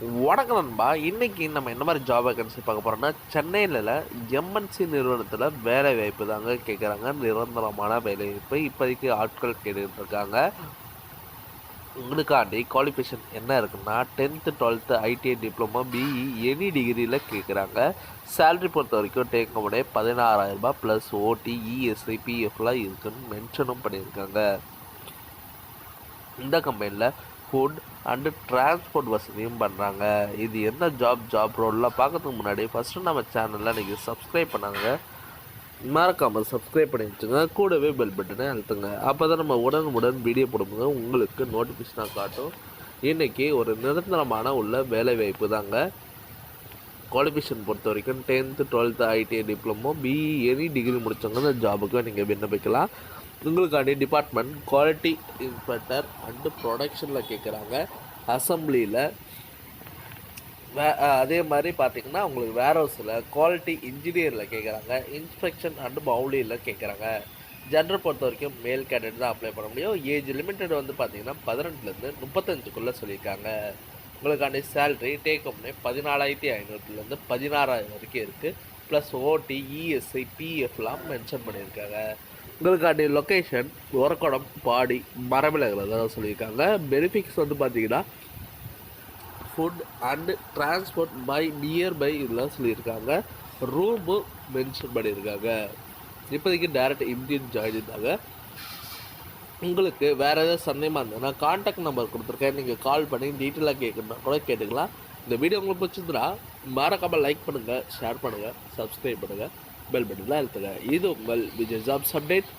வணக்கம் நண்பா. இன்னைக்கு நம்ம என்ன மாதிரி ஜாப் வேகன்சி பார்க்க போறோம்னா, சென்னையில எம்என்சி நிறுவனத்தில் வேலை வாய்ப்பு தாங்க கேட்குறாங்க. நிரந்தரமான வேலை வாய்ப்பு இப்போதைக்கு ஆட்கள் கேட்டுக்கிட்டு இருக்காங்க. உங்களுக்காண்டி குவாலிஃபிகேஷன் என்ன இருக்குன்னா 10th 12th ITI diploma BE any டிகிரியில் கேட்குறாங்க. சேலரி பொறுத்த வரைக்கும் டேக்கமுடைய 16,000 ரூபாய் ப்ளஸ் ஓடி இஎஸ்ஐ பிஎஃப்லாம் இருக்குன்னு மென்ஷனும் பண்ணியிருக்காங்க. இந்த கம்பெனியில் ஃபுட் அண்டு டிரான்ஸ்போர்ட் வசதியும் பண்ணுறாங்க. இது என்ன ஜாப் ரோல்லாம் பார்க்கறதுக்கு முன்னாடி ஃபஸ்ட்டு நம்ம சேனலில் நீங்கள் சப்ஸ்கிரைப் பண்ணாங்க, மறக்காமல் சப்ஸ்கிரைப் பண்ணி வச்சுங்க. கூடவே பெல் பட்டனை அழுத்துங்க. அப்போ தான் நம்ம உடனுக்குடன் வீடியோ போடும்போது உங்களுக்கு நோட்டிஃபிகேஷனாக காட்டும். இன்றைக்கி ஒரு நிரந்தரமான உள்ள வேலை வாய்ப்பு தாங்க. குவாலிஃபிகேஷன் பொறுத்த வரைக்கும் 10th 12th ITI diploma BE any degree முடித்தவங்க இந்த ஜாபுக்கு நீங்கள் விண்ணப்பிக்கலாம். உங்களுக்காண்டி டிபார்ட்மெண்ட் குவாலிட்டி இன்ஸ்பெக்டர் அண்டு ப்ரொடக்ஷனில் கேட்குறாங்க. அசம்பிளியில் அதே மாதிரி பார்த்திங்கன்னா உங்களுக்கு வேர்ஹவுஸில் குவாலிட்டி இன்ஜினியரில் கேட்குறாங்க. இன்ஸ்பெக்ஷன் அண்டு பவுலியில் கேட்குறாங்க. ஜெண்டர் பொறுத்த வரைக்கும் மேல் கேண்டிடேட் தான் அப்ளை பண்ண முடியும். ஏஜ் லிமிட்டட் வந்து பார்த்திங்கன்னா 18லேருந்து 35க்குள்ளே சொல்லியிருக்காங்க. உங்களுக்காண்டி சேல்ரி டேக் ஹோம்னே 14,500லேருந்து 16,000 வரைக்கும் இருக்குது. ப்ளஸ் ஓடி இஎஸ்ஐ பிஎஃப்லாம் மென்ஷன் பண்ணியிருக்காங்க. உங்களுக்காண்டி லொக்கேஷன் ஒரக்கடம் பாடி மரமிளகில் தான் சொல்லியிருக்காங்க. பெனிஃபிட்ஸ் வந்து பார்த்தீங்கன்னா food and transport by nearby இதெல்லாம் சொல்லியிருக்காங்க. ரூமு மென்ஷன் பண்ணியிருக்காங்க. இப்போதைக்கு டேரக்ட் இந்தியன் ஜாயின் இருந்தாங்க. உங்களுக்கு வேறு ஏதாவது சந்தேகமாக இருந்ததுன்னா கான்டாக்ட் நம்பர் கொடுத்துருக்கேன், நீங்கள் கால் பண்ணி டீட்டெயிலாக கேட்கணுன்னா கூட கேட்டுக்கலாம். இந்த வீடியோ உங்களுக்கு பிடிச்சிருந்தா மறக்காமல் லைக் பண்ணுங்கள், ஷேர் பண்ணுங்கள், சப்ஸ்கிரைப் பண்ணுங்கள், பெல் பட்டனில் அழுத்துங்க. இது உங்கள் விஜய் ஜாப்ஸ் அப்டேட்.